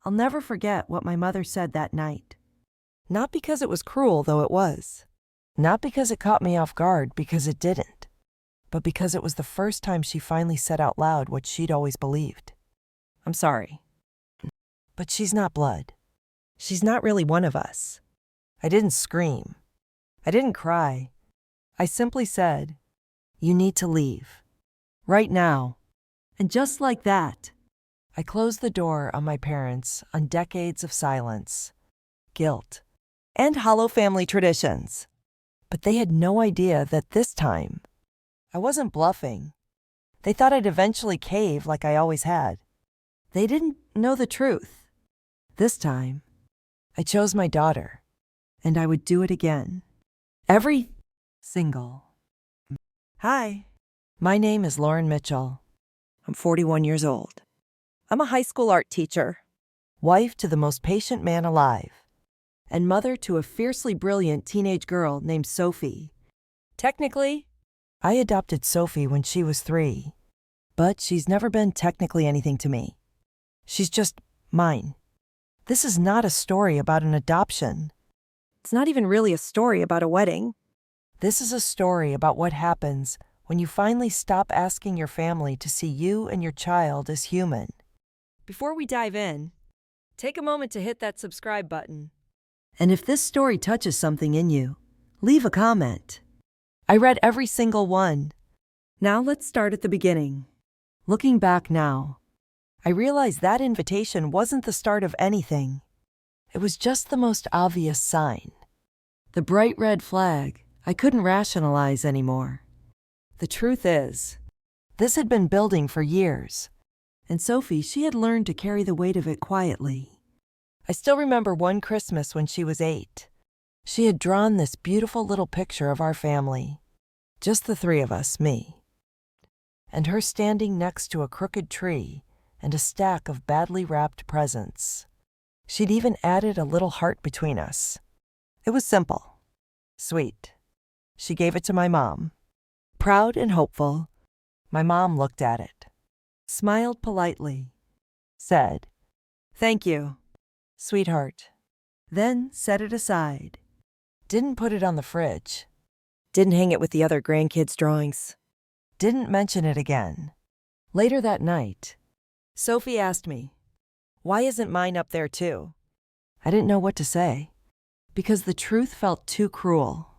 I'll never forget what my mother said that night. Not because it was cruel, though it was. Not because it caught me off guard, because it didn't. But because it was the first time she finally said out loud what she'd always believed. I'm sorry. But she's not blood. She's not really one of us. I didn't scream. I didn't cry. I simply said, "You need to leave. Right now." And just like that, I closed the door on my parents, on decades of silence, guilt, and hollow family traditions. But they had no idea that this time, I wasn't bluffing. They thought I'd eventually cave like I always had. They didn't know the truth. This time, I chose my daughter, and I would do it again. Every single. Hi, my name is Lauren Mitchell. I'm 41 years old. I'm a high school art teacher, wife to the most patient man alive, and mother to a fiercely brilliant teenage girl named Sophie. Technically, I adopted Sophie when she was 3, but she's never been technically anything to me. She's just mine. This is not a story about an adoption. It's not even really a story about a wedding. This is a story about what happens when you finally stop asking your family to see you and your child as human. Before we dive in, take a moment to hit that subscribe button. And if this story touches something in you, leave a comment. I read every single one. Now let's start at the beginning. Looking back now, I realize that invitation wasn't the start of anything. It was just the most obvious sign. The bright red flag I couldn't rationalize anymore. The truth is, this had been building for years, and Sophie, she had learned to carry the weight of it quietly. I still remember one Christmas when she was 8. She had drawn this beautiful little picture of our family, just the 3 of us, me, and her standing next to a crooked tree and a stack of badly wrapped presents. She'd even added a little heart between us. It was simple, sweet. She gave it to my mom. Proud and hopeful, my mom looked at it, smiled politely, said, "Thank you, sweetheart," then set it aside. Didn't put it on the fridge. Didn't hang it with the other grandkids' drawings. Didn't mention it again. Later that night, Sophie asked me, "Why isn't mine up there too?" I didn't know what to say, because the truth felt too cruel,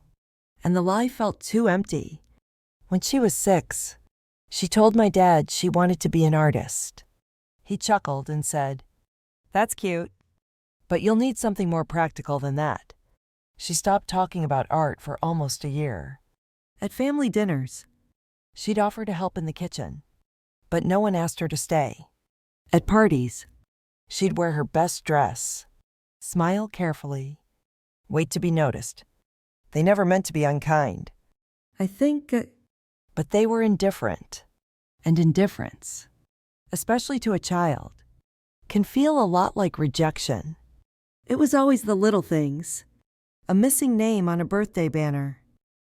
and the lie felt too empty. When she was 6, she told my dad she wanted to be an artist. He chuckled and said, "That's cute, but you'll need something more practical than that." She stopped talking about art for almost a year. At family dinners, she'd offer to help in the kitchen, but no one asked her to stay. At parties, she'd wear her best dress, smile carefully, wait to be noticed. They never meant to be unkind. I think, but they were indifferent. And indifference, especially to a child, can feel a lot like rejection. It was always the little things. A missing name on a birthday banner.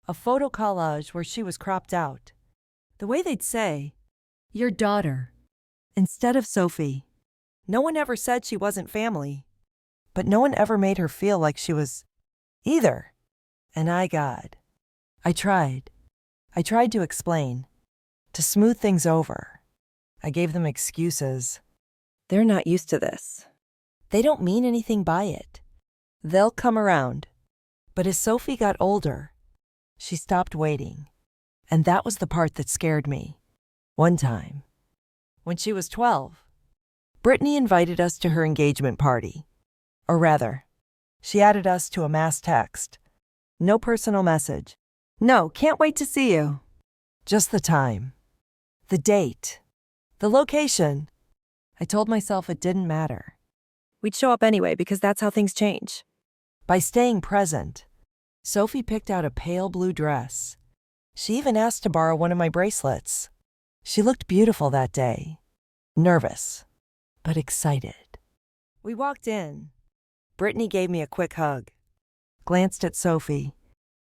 A photo collage where she was cropped out. The way they'd say, "Your daughter," instead of Sophie. No one ever said she wasn't family, but no one ever made her feel like she was either. And I tried. I tried to explain, to smooth things over. I gave them excuses. They're not used to this. They don't mean anything by it. They'll come around. But as Sophie got older, she stopped waiting. And that was the part that scared me. One time, when she was 12, Brittany invited us to her engagement party. Or rather, she added us to a mass text. No personal message. No, can't wait to see you. Just the time. The date. The location. I told myself it didn't matter. We'd show up anyway because that's how things change. By staying present, Sophie picked out a pale blue dress. She even asked to borrow one of my bracelets. She looked beautiful that day. Nervous, but excited. We walked in. Brittany gave me a quick hug, glanced at Sophie,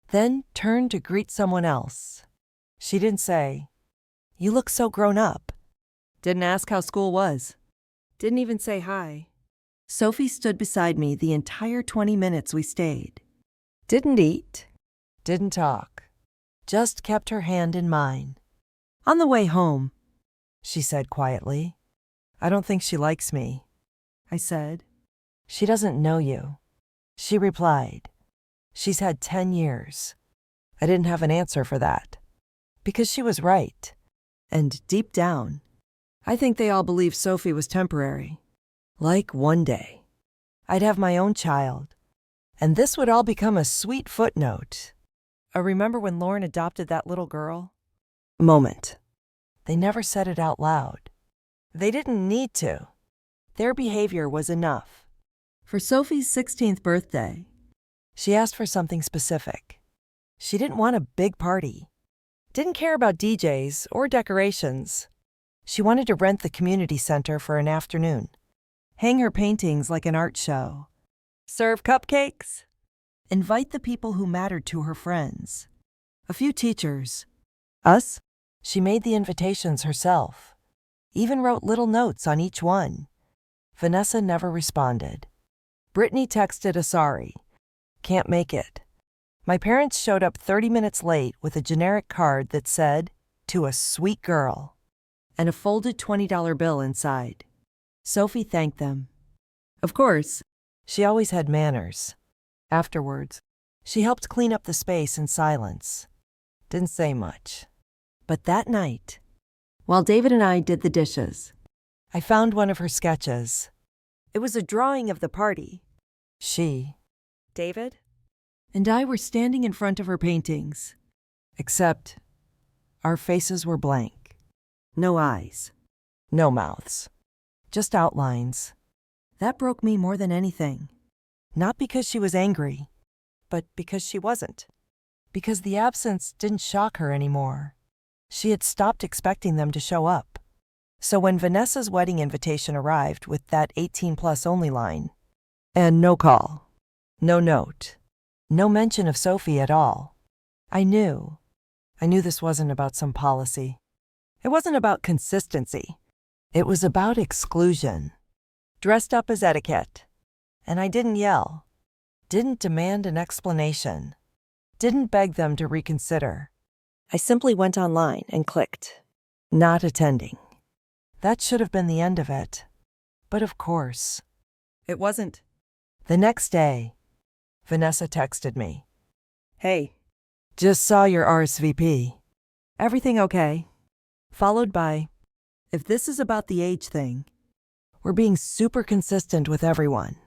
then turned to greet someone else. She didn't say, "You look so grown up." Didn't ask how school was. Didn't even say hi. Sophie stood beside me the entire 20 minutes we stayed. Didn't eat, didn't talk, just kept her hand in mine. On the way home, she said quietly, "I don't think she likes me." I said, "She doesn't know you." She replied, "She's had 10 years. I didn't have an answer for that. Because she was right. And deep down, I think they all believed Sophie was temporary. Like one day, I'd have my own child, and this would all become a sweet footnote. Remember when Lauren adopted that little girl? Moment. They never said it out loud. They didn't need to. Their behavior was enough. For Sophie's 16th birthday, she asked for something specific. She didn't want a big party. Didn't care about DJs or decorations. She wanted to rent the community center for an afternoon. Hang her paintings like an art show. Serve cupcakes. Invite the people who mattered to her friends. A few teachers. Us? She made the invitations herself. Even wrote little notes on each one. Vanessa never responded. Brittany texted a sorry. Can't make it. My parents showed up 30 minutes late with a generic card that said, "To a sweet girl," and a folded $20 bill inside. Sophie thanked them. Of course, she always had manners. Afterwards, she helped clean up the space in silence. Didn't say much. But that night, while David and I did the dishes, I found one of her sketches. It was a drawing of the party. She, David, and I were standing in front of her paintings. Except, our faces were blank. No eyes. No mouths. Just outlines. That broke me more than anything. Not because she was angry, but because she wasn't. Because the absence didn't shock her anymore. She had stopped expecting them to show up. So when Vanessa's wedding invitation arrived with that 18+ only line, and no call, no note, no mention of Sophie at all, I knew this wasn't about some policy. It wasn't about consistency. It was about exclusion. Dressed up as etiquette. And I didn't yell, didn't demand an explanation, didn't beg them to reconsider. I simply went online and clicked, "Not attending." That should have been the end of it. But of course, it wasn't. The next day, Vanessa texted me. "Hey, just saw your RSVP. Everything okay?" Followed by, "If this is about the age thing, we're being super consistent with everyone.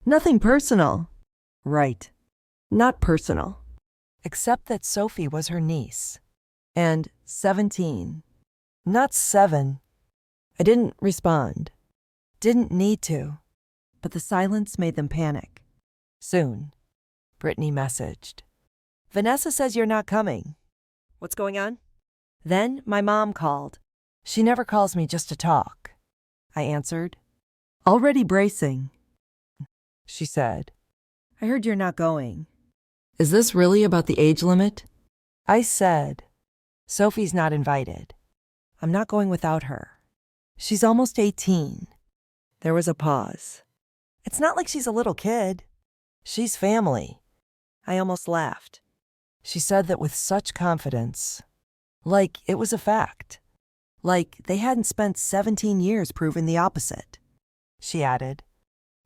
Nothing personal." Right. Not personal. Except that Sophie was her niece. And 17. Not 7. I didn't respond. Didn't need to. But the silence made them panic. Soon, Brittany messaged. "Vanessa says you're not coming." What's going on? Then my mom called. She never calls me just to talk. I answered. Already bracing. She said, "I heard you're not going. Is this really about the age limit?" I said, "Sophie's not invited. I'm not going without her. She's almost 18. There was a pause. "It's not like she's a little kid. She's family." I almost laughed. She said that with such confidence. Like it was a fact. Like they hadn't spent 17 years proving the opposite. She added,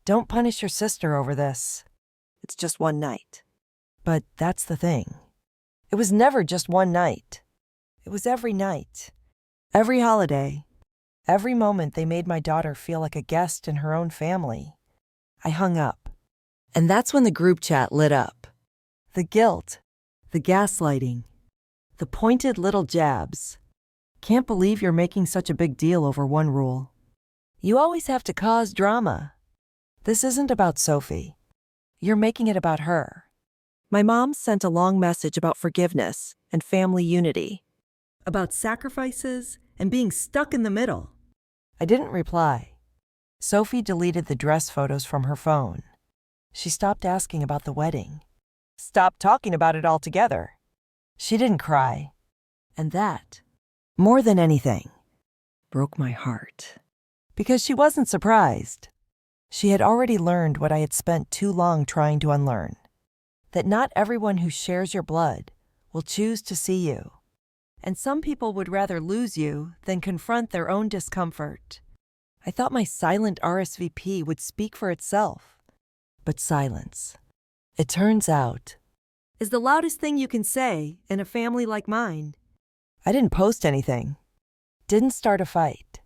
"Don't punish your sister over this. It's just one night." But that's the thing. It was never just one night. It was every night. Every holiday. Every moment they made my daughter feel like a guest in her own family. I hung up. And that's when the group chat lit up. The guilt. The gaslighting. The pointed little jabs. "Can't believe you're making such a big deal over one rule. You always have to cause drama. This isn't about Sophie. You're making it about her." My mom sent a long message about forgiveness and family unity. About sacrifices and being stuck in the middle. I didn't reply. Sophie deleted the dress photos from her phone. She stopped asking about the wedding. Stopped talking about it altogether. She didn't cry. And that, more than anything, broke my heart. Because she wasn't surprised. She had already learned what I had spent too long trying to unlearn. That not everyone who shares your blood will choose to see you. And some people would rather lose you than confront their own discomfort. I thought my silent RSVP would speak for itself. But silence, it turns out, is the loudest thing you can say in a family like mine. I didn't post anything. Didn't start a fight.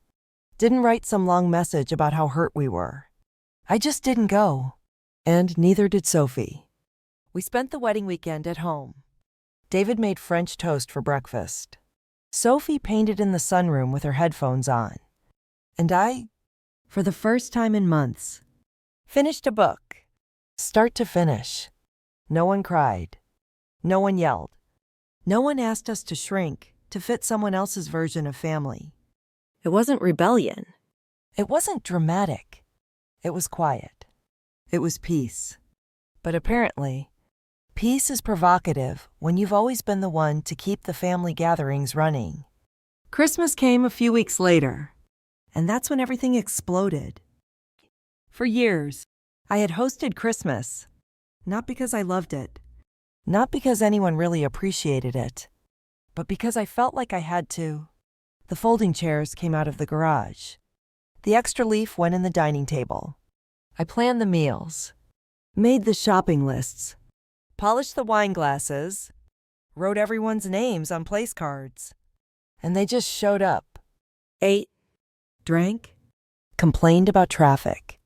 Didn't write some long message about how hurt we were. I just didn't go. And neither did Sophie. We spent the wedding weekend at home. David made French toast for breakfast. Sophie painted in the sunroom with her headphones on. And I, for the first time in months, finished a book. Start to finish. No one cried. No one yelled. No one asked us to shrink to fit someone else's version of family. It wasn't rebellion. It wasn't dramatic. It was quiet. It was peace. But apparently, peace is provocative when you've always been the one to keep the family gatherings running. Christmas came a few weeks later, and that's when everything exploded. For years, I had hosted Christmas, not because I loved it, not because anyone really appreciated it, but because I felt like I had to. The folding chairs came out of the garage. The extra leaf went in the dining table. I planned the meals, made the shopping lists, polished the wine glasses, wrote everyone's names on place cards. And they just showed up. Ate, drank, complained about traffic,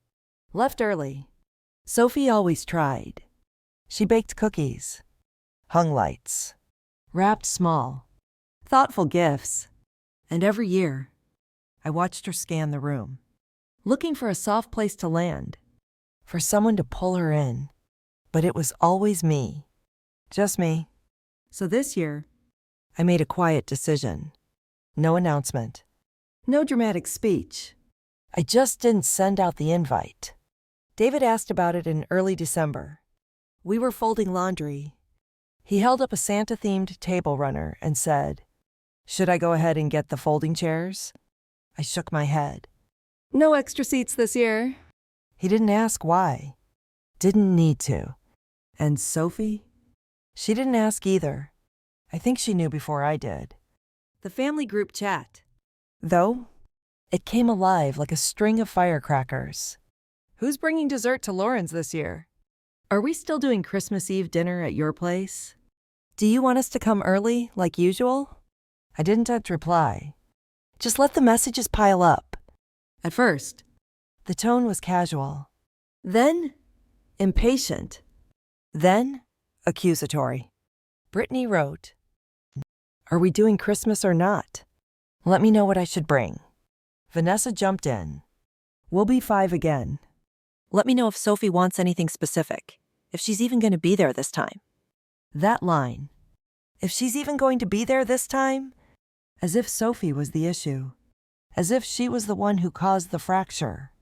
left early. Sophie always tried. She baked cookies, hung lights, wrapped small, thoughtful gifts. And every year, I watched her scan the room, looking for a soft place to land, for someone to pull her in. But it was always me. Just me. So this year, I made a quiet decision. No announcement. No dramatic speech. I just didn't send out the invite. David asked about it in early December. We were folding laundry. He held up a Santa-themed table runner and said, "Should I go ahead and get the folding chairs?" I shook my head. No extra seats this year. He didn't ask why. Didn't need to. And Sophie? She didn't ask either. I think she knew before I did. The family group chat, though, it came alive like a string of firecrackers. Who's bringing dessert to Lauren's this year? Are we still doing Christmas Eve dinner at your place? Do you want us to come early, like usual? I didn't reply. Just let the messages pile up. At first, the tone was casual. Then, impatient. Then, accusatory. Brittany wrote, "Are we doing Christmas or not? Let me know what I should bring." Vanessa jumped in. "We'll be 5 again. Let me know if Sophie wants anything specific, if she's even going to be there this time." That line, if she's even going to be there this time, as if Sophie was the issue, as if she was the one who caused the fracture,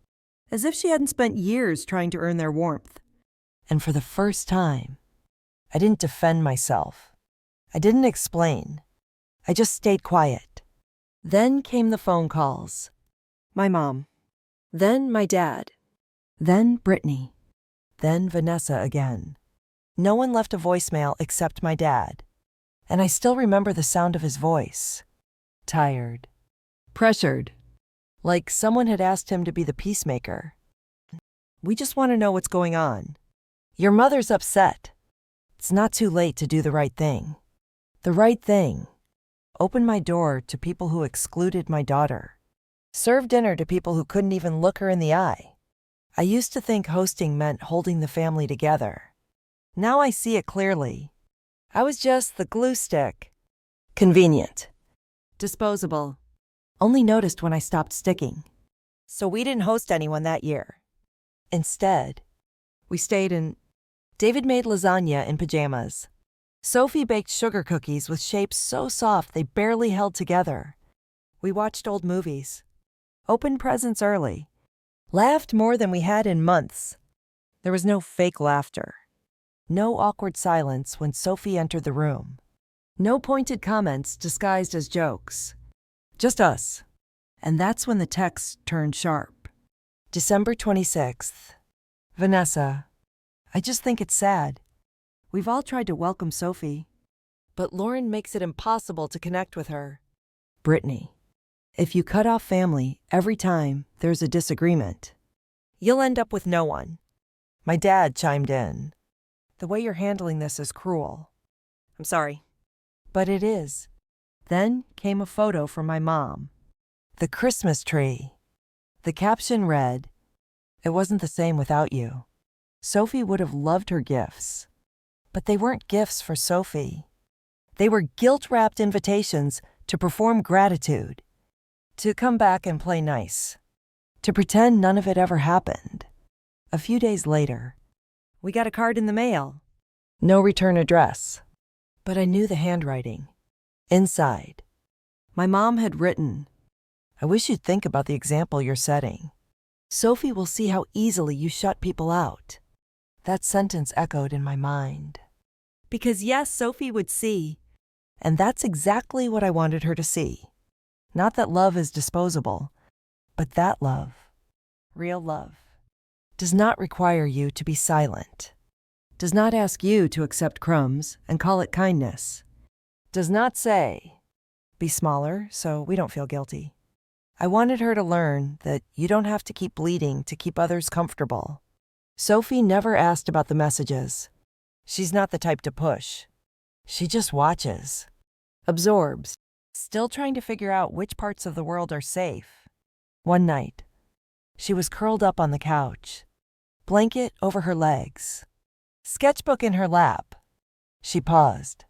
as if she hadn't spent years trying to earn their warmth. And for the first time, I didn't defend myself. I didn't explain. I just stayed quiet. Then came the phone calls. My mom. Then my dad. Then Brittany. Then Vanessa again. No one left a voicemail except my dad. And I still remember the sound of his voice. Tired. Pressured. Like someone had asked him to be the peacemaker. "We just want to know what's going on. Your mother's upset. It's not too late to do the right thing." The right thing. Open my door to people who excluded my daughter. Serve dinner to people who couldn't even look her in the eye. I used to think hosting meant holding the family together. Now I see it clearly. I was just the glue stick. Convenient. Disposable. Only noticed when I stopped sticking. So we didn't host anyone that year. Instead, we stayed in. David made lasagna in pajamas. Sophie baked sugar cookies with shapes so soft they barely held together. We watched old movies. Opened presents early. Laughed more than we had in months. There was no fake laughter. No awkward silence when Sophie entered the room. No pointed comments disguised as jokes. Just us. And that's when the texts turned sharp. December 26th. Vanessa, I just think it's sad. We've all tried to welcome Sophie, but Lauren makes it impossible to connect with her. Brittany, if you cut off family every time there's a disagreement, you'll end up with no one. My dad chimed in. The way you're handling this is cruel. I'm sorry. But it is. Then came a photo from my mom. The Christmas tree. The caption read, "It wasn't the same without you." Sophie would have loved her gifts. But they weren't gifts for Sophie. They were guilt-wrapped invitations to perform gratitude, to come back and play nice, to pretend none of it ever happened. A few days later, we got a card in the mail. No return address. But I knew the handwriting. Inside, my mom had written, "I wish you'd think about the example you're setting. Sophie will see how easily you shut people out." That sentence echoed in my mind. Because yes, Sophie would see. And that's exactly what I wanted her to see. Not that love is disposable, but that love, real love, does not require you to be silent, does not ask you to accept crumbs and call it kindness, does not say, "Be smaller so we don't feel guilty." I wanted her to learn that you don't have to keep bleeding to keep others comfortable. Sophie never asked about the messages. She's not the type to push. She just watches, absorbs, still trying to figure out which parts of the world are safe. One night, she was curled up on the couch, blanket over her legs, sketchbook in her lap. She paused,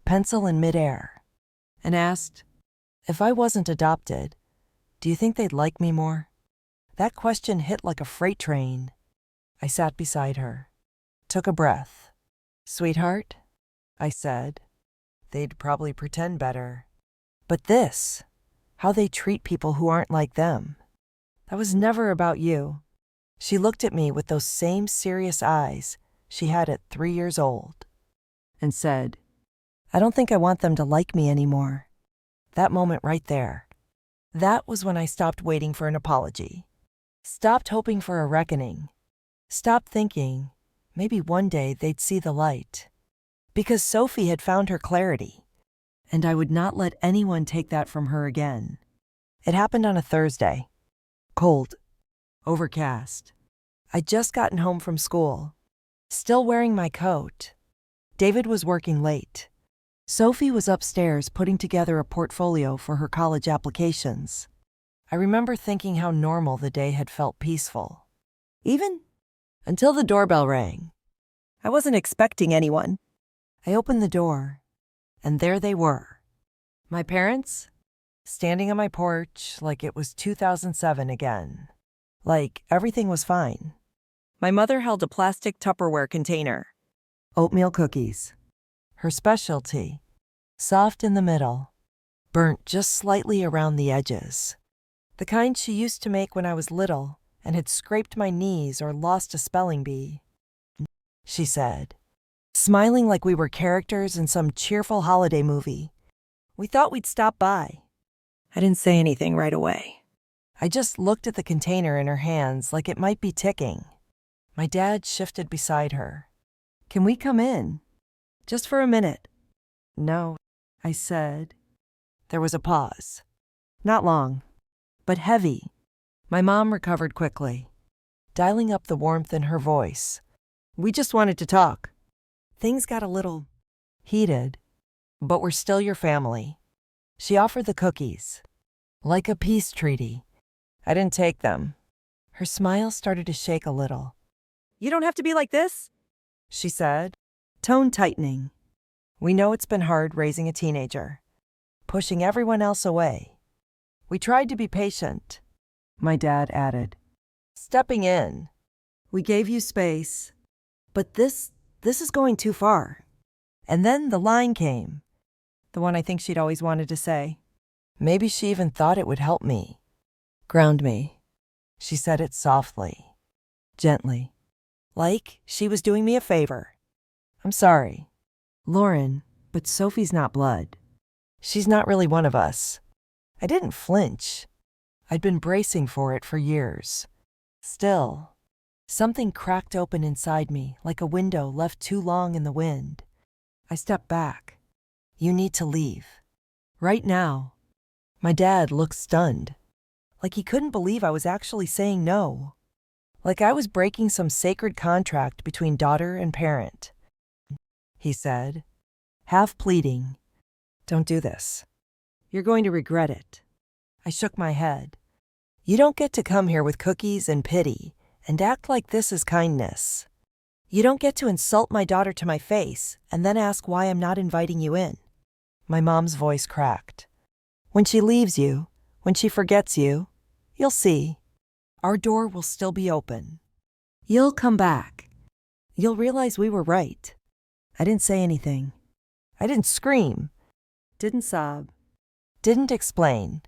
pencil in midair, and asked, "If I wasn't adopted, do you think they'd like me more?" That question hit like a freight train. I sat beside her, took a breath. "Sweetheart," I said, "they'd probably pretend better. But this, how they treat people who aren't like them, that was never about you." She looked at me with those same serious eyes she had at 3 years old and said, "I don't think I want them to like me anymore." That moment right there, that was when I stopped waiting for an apology, stopped hoping for a reckoning, stopped thinking maybe one day they'd see the light. Because Sophie had found her clarity, and I would not let anyone take that from her again. It happened on a Thursday. Cold, overcast. I'd just gotten home from school, still wearing my coat. David was working late. Sophie was upstairs putting together a portfolio for her college applications. I remember thinking how normal the day had felt peaceful. Even until the doorbell rang. I wasn't expecting anyone. I opened the door, and there they were. My parents, standing on my porch like it was 2007 again. Like everything was fine. My mother held a plastic Tupperware container. Oatmeal cookies. Her specialty. Soft in the middle, burnt just slightly around the edges. The kind she used to make when I was little and had scraped my knees or lost a spelling bee. She said, smiling like we were characters in some cheerful holiday movie. "We thought we'd stop by." I didn't say anything right away. I just looked at the container in her hands like it might be ticking. My dad shifted beside her. "Can we come in? Just for a minute?" "No," I said. There was a pause. Not long, but heavy. My mom recovered quickly, dialing up the warmth in her voice. "We just wanted to talk. Things got a little heated, but we're still your family." She offered the cookies, like a peace treaty. I didn't take them. Her smile started to shake a little. "You don't have to be like this," she said, tone tightening. "We know it's been hard raising a teenager, pushing everyone else away. We tried to be patient," my dad added, stepping in. "We gave you space, but this is going too far." And then the line came, the one I think she'd always wanted to say. Maybe she even thought it would help me, ground me. She said it softly, gently, like she was doing me a favor. "I'm sorry, Lauren, but Sophie's not blood. She's not really one of us." I didn't flinch. I'd been bracing for it for years. Still, something cracked open inside me like a window left too long in the wind. I stepped back. You need to leave. Right now. My dad looked stunned. Like he couldn't believe I was actually saying no. Like I was breaking some sacred contract between daughter and parent. He said, half pleading, "Don't do this. You're going to regret it." I shook my head. You don't get to come here with cookies and pity and act like this is kindness. You don't get to insult my daughter to my face and then ask why I'm not inviting you in. My mom's voice cracked. When she leaves you, when she forgets you, you'll see. Our door will still be open. You'll come back. You'll realize we were right. I didn't say anything. I didn't scream. Didn't sob. Didn't explain.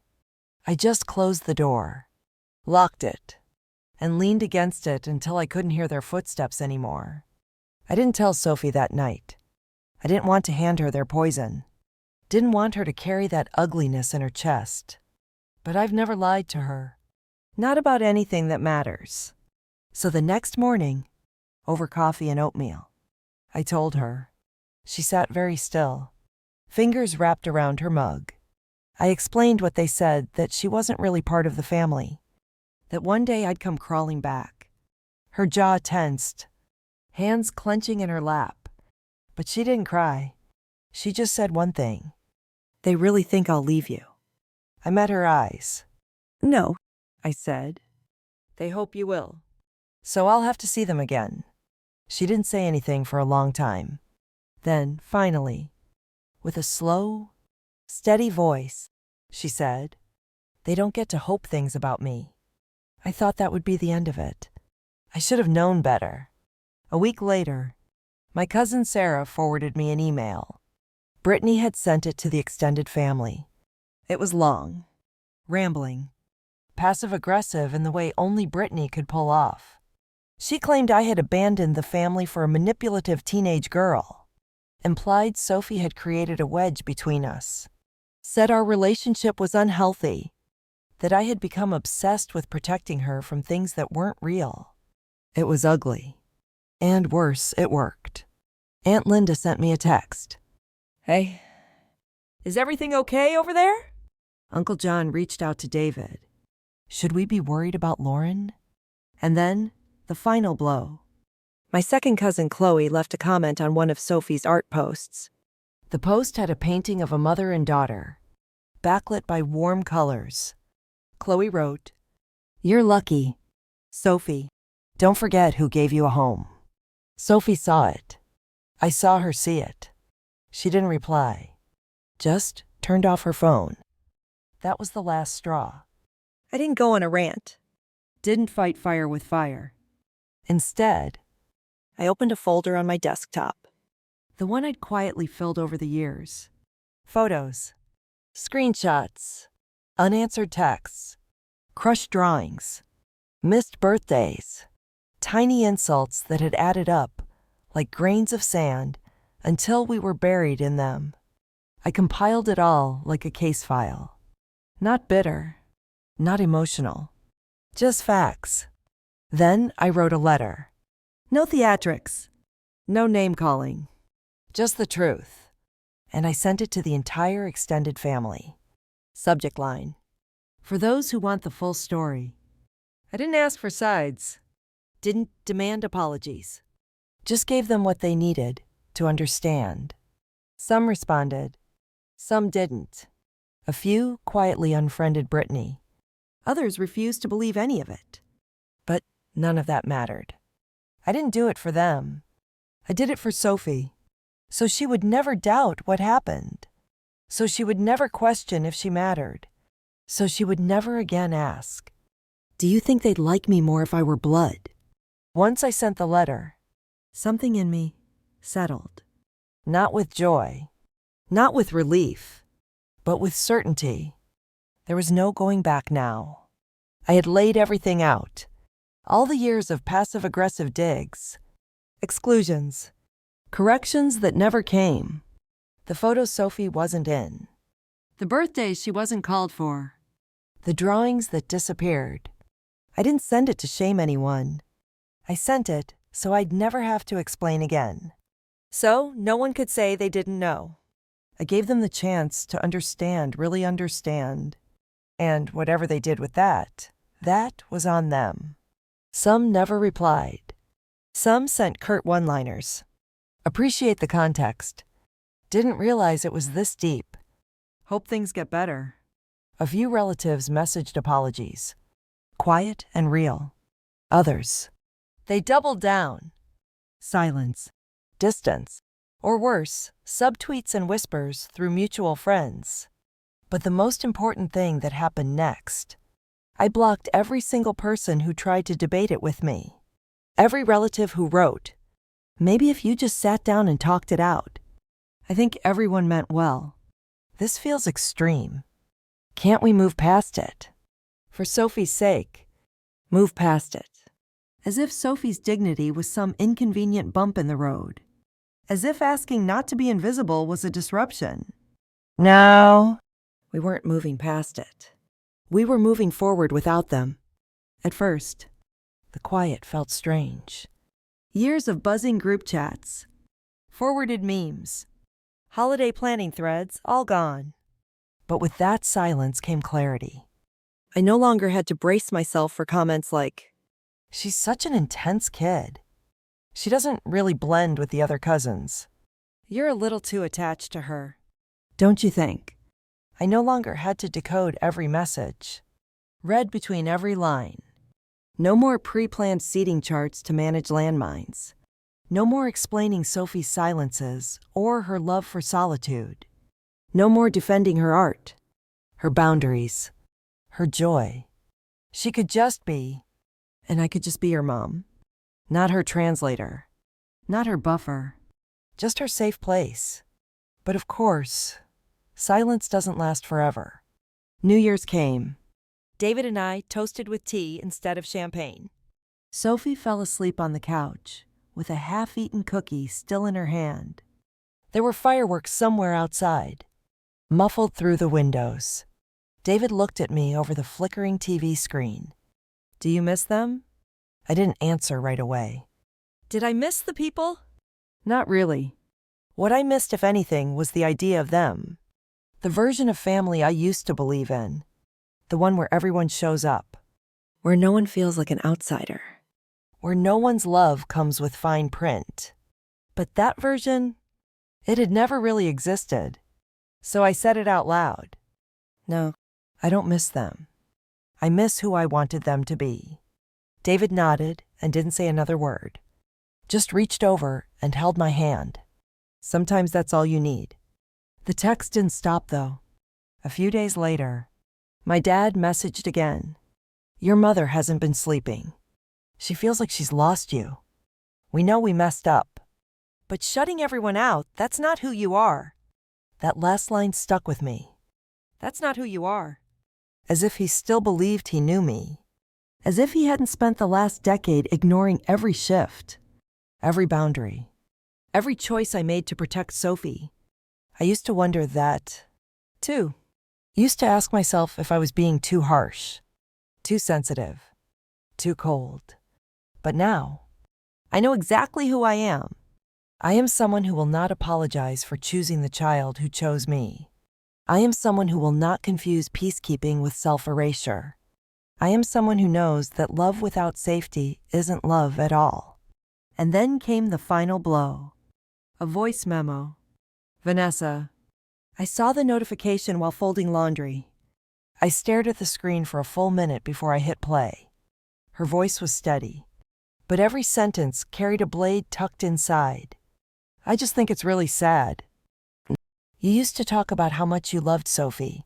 I just closed the door, locked it, and leaned against it until I couldn't hear their footsteps anymore. I didn't tell Sophie that night. I didn't want to hand her their poison. Didn't want her to carry that ugliness in her chest. But I've never lied to her. Not about anything that matters. So the next morning, over coffee and oatmeal, I told her. She sat very still, fingers wrapped around her mug. I explained what they said, that she wasn't really part of the family, that one day I'd come crawling back. Her jaw tensed, hands clenching in her lap. But she didn't cry. She just said one thing. They really think I'll leave you. I met her eyes. No, I said. They hope you will. So I'll have to see them again. She didn't say anything for a long time. Then, finally, with a slow, steady voice, she said, "They don't get to hope things about me." I thought that would be the end of it. I should have known better. A week later, my cousin Sarah forwarded me an email. Brittany had sent it to the extended family. It was long, rambling, passive-aggressive in the way only Brittany could pull off. She claimed I had abandoned the family for a manipulative teenage girl, implied Sophie had created a wedge between us, said our relationship was unhealthy, that I had become obsessed with protecting her from things that weren't real. It was ugly. And worse, it worked. Aunt Linda sent me a text. "Hey, is everything okay over there?" Uncle John reached out to David. Should we be worried about Lauren? And then, the final blow. My second cousin Chloe left a comment on one of Sophie's art posts. The post had a painting of a mother and daughter, backlit by warm colors. Chloe wrote, "You're lucky. Sophie, don't forget who gave you a home." Sophie saw it. I saw her see it. She didn't reply, just turned off her phone. That was the last straw. I didn't go on a rant. Didn't fight fire with fire. Instead, I opened a folder on my desktop, the one I'd quietly filled over the years. Photos, screenshots, unanswered texts, crushed drawings, missed birthdays, tiny insults that had added up like grains of sand until we were buried in them. I compiled it all like a case file. Not bitter, not emotional, just facts. Then I wrote a letter. No theatrics, no name-calling, just the truth. And I sent it to the entire extended family. Subject line: for those who want the full story. I didn't ask for sides, didn't demand apologies. Just gave them what they needed to understand. Some responded, some didn't. A few quietly unfriended Brittany. Others refused to believe any of it. But none of that mattered. I didn't do it for them. I did it for Sophie, so she would never doubt what happened, so she would never question if she mattered, so she would never again ask, "Do you think they'd like me more if I were blood?" Once I sent the letter, something in me settled. Not with joy, not with relief, but with certainty. There was no going back now. I had laid everything out. All the years of passive-aggressive digs, exclusions, corrections that never came. The photos Sophie wasn't in. The birthdays she wasn't called for. The drawings that disappeared. I didn't send it to shame anyone. I sent it so I'd never have to explain again. So no one could say they didn't know. I gave them the chance to understand, really understand. And whatever they did with that was on them. Some never replied. Some sent curt one-liners. Appreciate the context. Didn't realize it was this deep. Hope things get better. A few relatives messaged apologies. Quiet and real. Others, they doubled down. Silence. Distance. Or worse, subtweets and whispers through mutual friends. But the most important thing that happened next, I blocked every single person who tried to debate it with me. Every relative who wrote, maybe if you just sat down and talked it out. I think everyone meant well. This feels extreme. Can't we move past it? For Sophie's sake, move past it. As if Sophie's dignity was some inconvenient bump in the road. As if asking not to be invisible was a disruption. No. We weren't moving past it. We were moving forward without them. At first, the quiet felt strange. Years of buzzing group chats, forwarded memes, holiday planning threads, all gone. But with that silence came clarity. I no longer had to brace myself for comments like, "She's such an intense kid. She doesn't really blend with the other cousins. You're a little too attached to her. Don't you think?" I no longer had to decode every message. Read between every line. No more pre-planned seating charts to manage landmines. No more explaining Sophie's silences or her love for solitude. No more defending her art, her boundaries, her joy. She could just be, and I could just be her mom. Not her translator, not her buffer, just her safe place. But of course, silence doesn't last forever. New Year's came. David and I toasted with tea instead of champagne. Sophie fell asleep on the couch, with a half-eaten cookie still in her hand. There were fireworks somewhere outside, muffled through the windows. David looked at me over the flickering TV screen. "Do you miss them?" I didn't answer right away. Did I miss the people? Not really. What I missed, if anything, was the idea of them. The version of family I used to believe in. The one where everyone shows up. Where no one feels like an outsider. Where no one's love comes with fine print. But that version, it had never really existed. So I said it out loud. No, I don't miss them. I miss who I wanted them to be. David nodded and didn't say another word. Just reached over and held my hand. Sometimes that's all you need. The text didn't stop, though. A few days later, my dad messaged again. "Your mother hasn't been sleeping. She feels like she's lost you. We know we messed up. But shutting everyone out, that's not who you are." That last line stuck with me. That's not who you are. As if he still believed he knew me. As if he hadn't spent the last decade ignoring every shift, every boundary, every choice I made to protect Sophie. I used to wonder that, too. Used to ask myself if I was being too harsh, too sensitive, too cold. But now, I know exactly who I am. I am someone who will not apologize for choosing the child who chose me. I am someone who will not confuse peacekeeping with self-erasure. I am someone who knows that love without safety isn't love at all. And then came the final blow. A voice memo. "Vanessa." I saw the notification while folding laundry. I stared at the screen for a full minute before I hit play. Her voice was steady, but every sentence carried a blade tucked inside. "I just think it's really sad. You used to talk about how much you loved Sophie,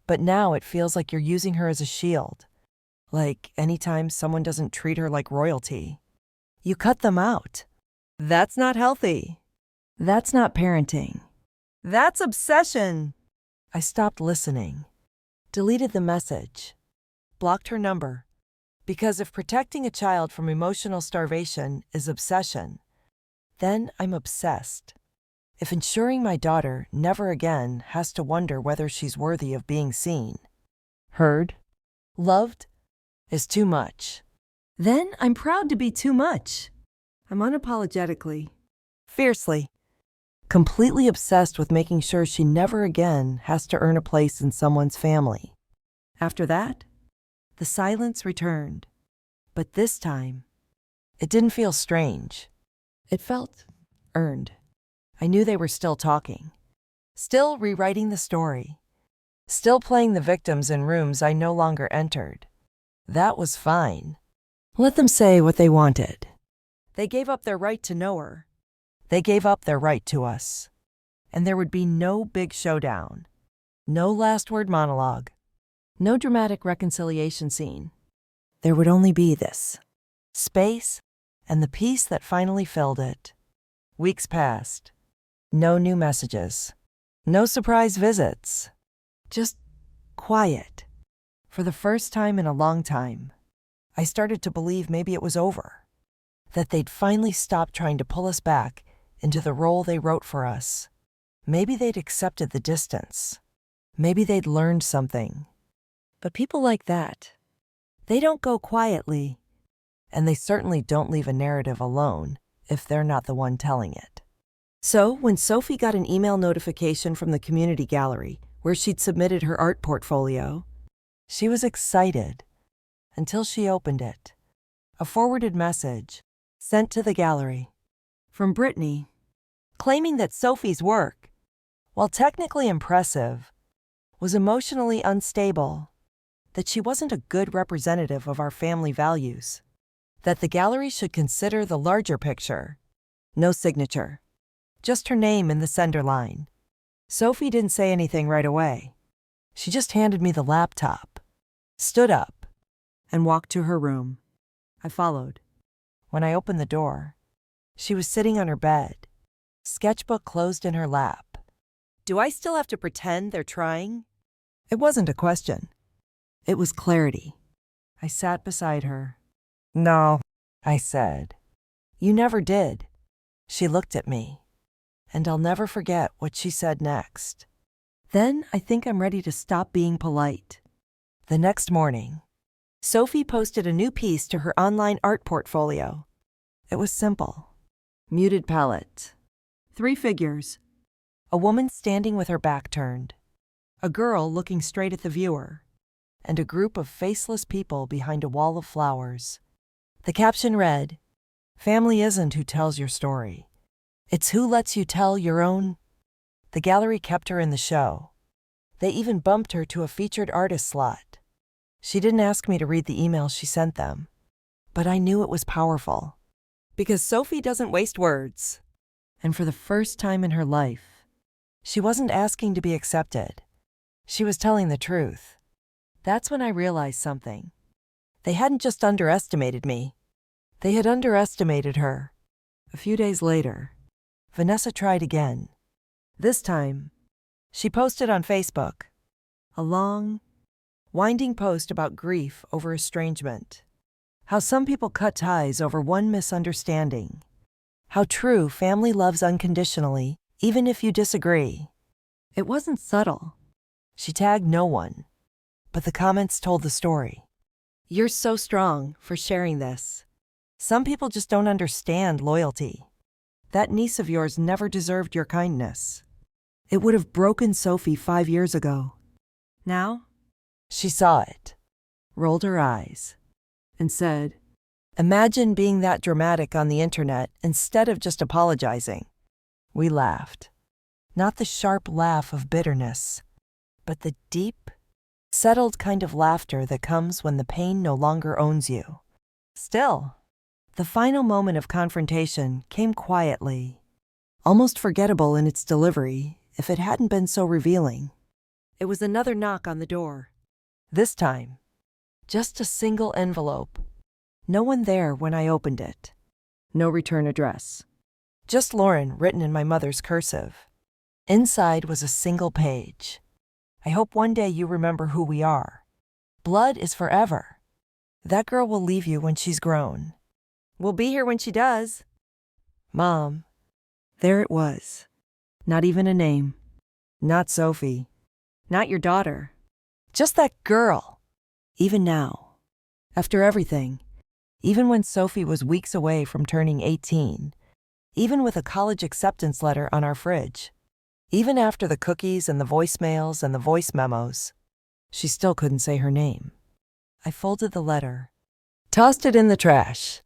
but now it feels like you're using her as a shield. Like anytime someone doesn't treat her like royalty, you cut them out. That's not healthy. That's not parenting. That's obsession." I stopped listening, deleted the message, blocked her number. Because if protecting a child from emotional starvation is obsession, then I'm obsessed. If ensuring my daughter never again has to wonder whether she's worthy of being seen, heard, loved, is too much. Then I'm proud to be too much. I'm unapologetically, fiercely, completely obsessed with making sure she never again has to earn a place in someone's family. After that, the silence returned. But this time, it didn't feel strange. It felt earned. I knew they were still talking, still rewriting the story, still playing the victims in rooms I no longer entered. That was fine. Let them say what they wanted. They gave up their right to know her. They gave up their right to us. And there would be no big showdown, no last word monologue, no dramatic reconciliation scene. There would only be this space and the peace that finally filled it. Weeks passed. No new messages. No surprise visits. Just quiet. For the first time in a long time, I started to believe maybe it was over. That they'd finally stopped trying to pull us back into the role they wrote for us. Maybe they'd accepted the distance. Maybe they'd learned something. But people like that, they don't go quietly. And they certainly don't leave a narrative alone if they're not the one telling it. So, when Sophie got an email notification from the community gallery where she'd submitted her art portfolio, she was excited until she opened it. A forwarded message sent to the gallery from Brittany, claiming that Sophie's work, while technically impressive, was emotionally unstable, that she wasn't a good representative of our family values, that the gallery should consider the larger picture. No signature, just her name in the sender line. Sophie didn't say anything right away. She just handed me the laptop, stood up, and walked to her room. I followed. When I opened the door, she was sitting on her bed, sketchbook closed in her lap. Do I still have to pretend they're trying? It wasn't a question. It was clarity. I sat beside her. No, I said. You never did. She looked at me, and I'll never forget what she said next. Then I think I'm ready to stop being polite. The next morning, Sophie posted a new piece to her online art portfolio. It was simple. Muted palette. 3 figures. A woman standing with her back turned. A girl looking straight at the viewer. And a group of faceless people behind a wall of flowers. The caption read, "Family isn't who tells your story. It's who lets you tell your own." The gallery kept her in the show. They even bumped her to a featured artist slot. She didn't ask me to read the email she sent them, but I knew it was powerful. Because Sophie doesn't waste words. And for the first time in her life, she wasn't asking to be accepted. She was telling the truth. That's when I realized something. They hadn't just underestimated me. They had underestimated her. A few days later, Vanessa tried again. This time, she posted on Facebook a long, winding post about grief over estrangement. How some people cut ties over one misunderstanding. How true family loves unconditionally, even if you disagree. It wasn't subtle. She tagged no one, but the comments told the story. You're so strong for sharing this. Some people just don't understand loyalty. That niece of yours never deserved your kindness. It would have broken Sophie 5 years ago. Now, she saw it, rolled her eyes, and said, "Imagine being that dramatic on the internet instead of just apologizing." We laughed. Not the sharp laugh of bitterness, but the deep, settled kind of laughter that comes when the pain no longer owns you. Still, the final moment of confrontation came quietly, almost forgettable in its delivery if it hadn't been so revealing. It was another knock on the door. This time, just a single envelope. No one there when I opened it. No return address. Just Lauren written in my mother's cursive. Inside was a single page. I hope one day you remember who we are. Blood is forever. That girl will leave you when she's grown. We'll be here when she does. Mom. There it was. Not even a name. Not Sophie. Not your daughter. Just that girl. Even now. After everything, even when Sophie was weeks away from turning 18, even with a college acceptance letter on our fridge, even after the cookies and the voicemails and the voice memos, she still couldn't say her name. I folded the letter, tossed it in the trash,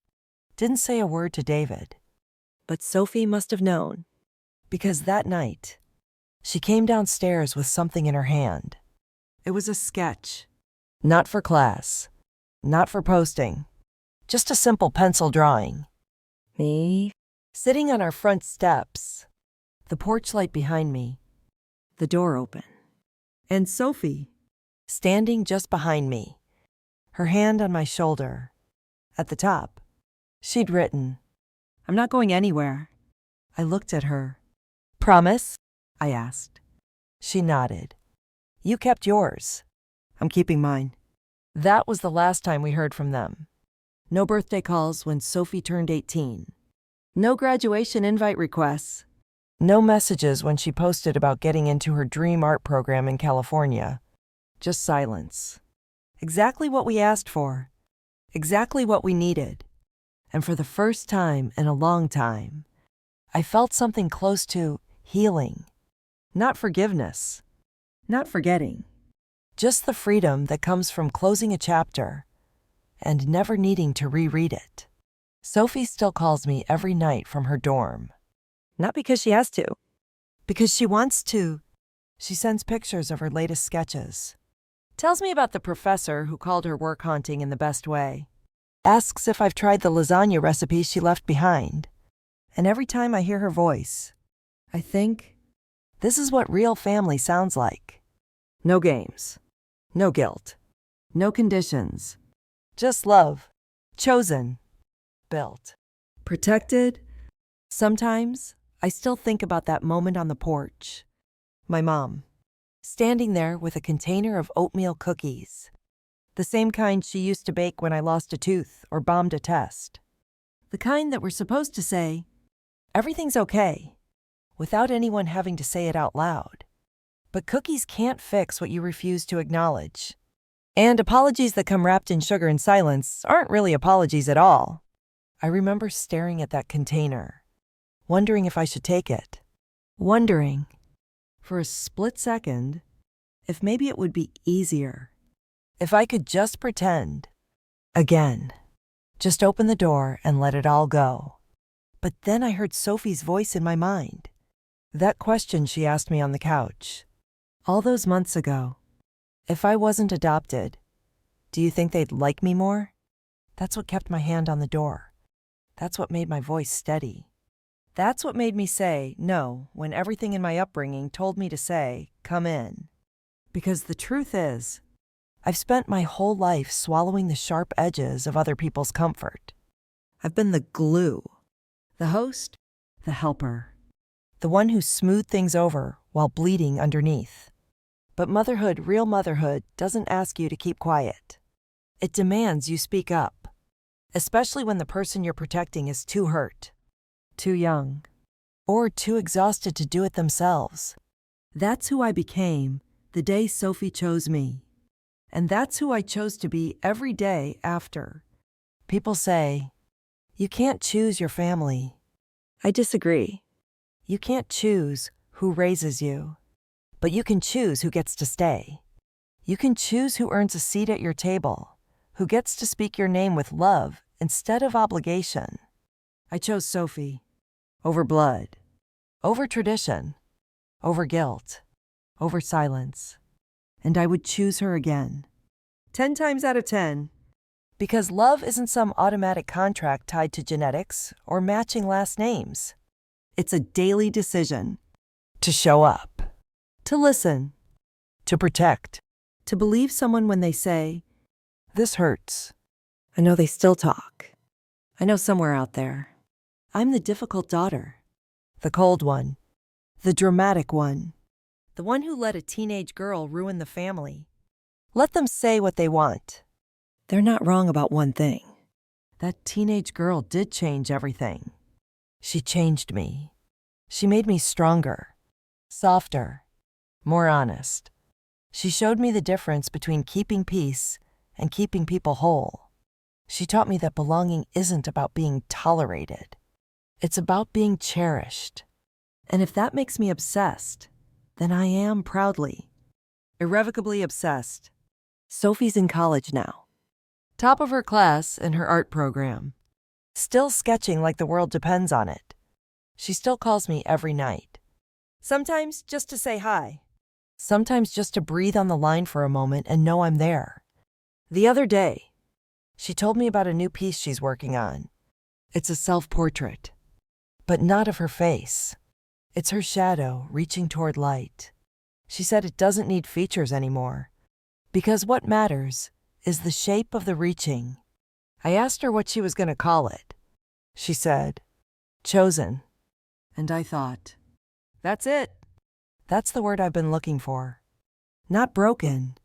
didn't say a word to David. But Sophie must have known, because that night, she came downstairs with something in her hand. It was a sketch. Not for class, not for posting, just a simple pencil drawing. Me, sitting on our front steps, the porch light behind me, the door open, and Sophie, standing just behind me, her hand on my shoulder. At the top, she'd written, "I'm not going anywhere." I looked at her. "Promise?" I asked. She nodded. "You kept yours. I'm keeping mine." That was the last time we heard from them. No birthday calls when Sophie turned 18. No graduation invite requests. No messages when she posted about getting into her dream art program in California. Just silence. Exactly what we asked for. Exactly what we needed. And for the first time in a long time, I felt something close to healing. Not forgiveness. Not forgetting. Just the freedom that comes from closing a chapter and never needing to reread it. Sophie still calls me every night from her dorm. Not because she has to. Because she wants to. She sends pictures of her latest sketches. Tells me about the professor who called her work haunting in the best way. Asks if I've tried the lasagna recipe she left behind. And every time I hear her voice, I think, this is what real family sounds like. No games. No guilt. No conditions. Just love. Chosen. Built. Protected. Sometimes, I still think about that moment on the porch. My mom, standing there with a container of oatmeal cookies. The same kind she used to bake when I lost a tooth or bombed a test. The kind that were supposed to say, "Everything's okay," without anyone having to say it out loud. But cookies can't fix what you refuse to acknowledge. And apologies that come wrapped in sugar and silence aren't really apologies at all. I remember staring at that container, wondering if I should take it. Wondering, for a split second, if maybe it would be easier. If I could just pretend. Again. Just open the door and let it all go. But then I heard Sophie's voice in my mind. That question she asked me on the couch. All those months ago. If I wasn't adopted, do you think they'd like me more? That's what kept my hand on the door. That's what made my voice steady. That's what made me say no when everything in my upbringing told me to say, "Come in." Because the truth is, I've spent my whole life swallowing the sharp edges of other people's comfort. I've been the glue, the host, the helper, the one who smoothed things over while bleeding underneath. But motherhood, real motherhood, doesn't ask you to keep quiet. It demands you speak up, especially when the person you're protecting is too hurt, too young, or too exhausted to do it themselves. That's who I became the day Sophie chose me. And that's who I chose to be every day after. People say, you can't choose your family. I disagree. You can't choose who raises you, but you can choose who gets to stay. You can choose who earns a seat at your table, who gets to speak your name with love instead of obligation. I chose Sophie over blood, over tradition, over guilt, over silence. And I would choose her again. 10 times out of 10. Because love isn't some automatic contract tied to genetics or matching last names. It's a daily decision to show up, to listen, to protect, to believe someone when they say, "This hurts." I know they still talk. I know somewhere out there. I'm the difficult daughter, the cold one, the dramatic one. The one who let a teenage girl ruin the family. Let them say what they want. They're not wrong about one thing. That teenage girl did change everything. She changed me. She made me stronger, softer, more honest. She showed me the difference between keeping peace and keeping people whole. She taught me that belonging isn't about being tolerated. It's about being cherished. And if that makes me obsessed, then I am proudly, irrevocably obsessed. Sophie's in college now. Top of her class in her art program. Still sketching like the world depends on it. She still calls me every night. Sometimes just to say hi. Sometimes just to breathe on the line for a moment and know I'm there. The other day, she told me about a new piece she's working on. It's a self-portrait, but not of her face. It's her shadow reaching toward light. She said it doesn't need features anymore, because what matters is the shape of the reaching. I asked her what she was going to call it. She said, "Chosen." And I thought, that's it. That's the word I've been looking for. Not broken,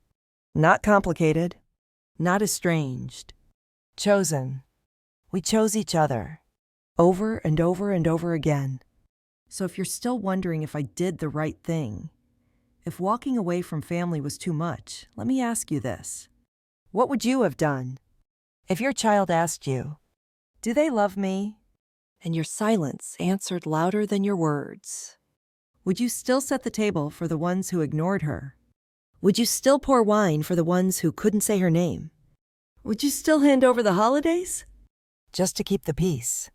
not complicated, not estranged. Chosen. We chose each other, over and over and over again. So if you're still wondering if I did the right thing, if walking away from family was too much, let me ask you this. What would you have done? If your child asked you, "Do they love me?" and your silence answered louder than your words, would you still set the table for the ones who ignored her? Would you still pour wine for the ones who couldn't say her name? Would you still hand over the holidays? Just to keep the peace?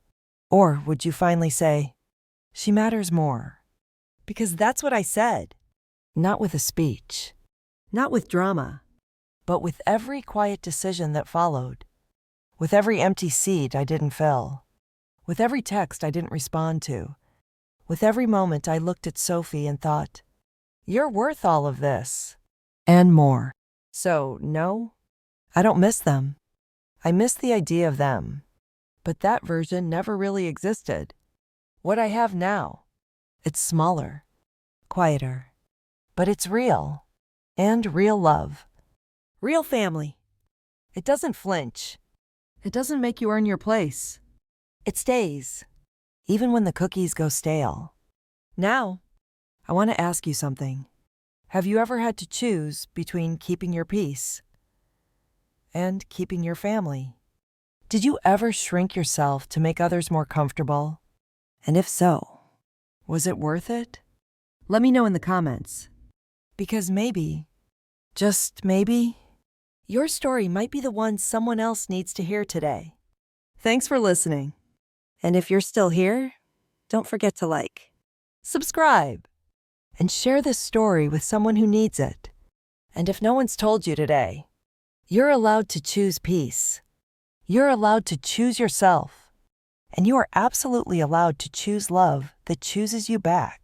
Or would you finally say, "She matters more"? Because that's what I said. Not with a speech, not with drama, but with every quiet decision that followed. With every empty seat I didn't fill. With every text I didn't respond to. With every moment I looked at Sophie and thought, "You're worth all of this." And more. So, no, I don't miss them. I miss the idea of them. But that version never really existed. What I have now, it's smaller, quieter, but it's real. And real love. Real family. It doesn't flinch. It doesn't make you earn your place. It stays, even when the cookies go stale. Now, I want to ask you something. Have you ever had to choose between keeping your peace and keeping your family? Did you ever shrink yourself to make others more comfortable? And if so, was it worth it? Let me know in the comments. Because maybe, just maybe, your story might be the one someone else needs to hear today. Thanks for listening. And if you're still here, don't forget to like, subscribe, and share this story with someone who needs it. And if no one's told you today, you're allowed to choose peace. You're allowed to choose yourself. And you are absolutely allowed to choose love that chooses you back.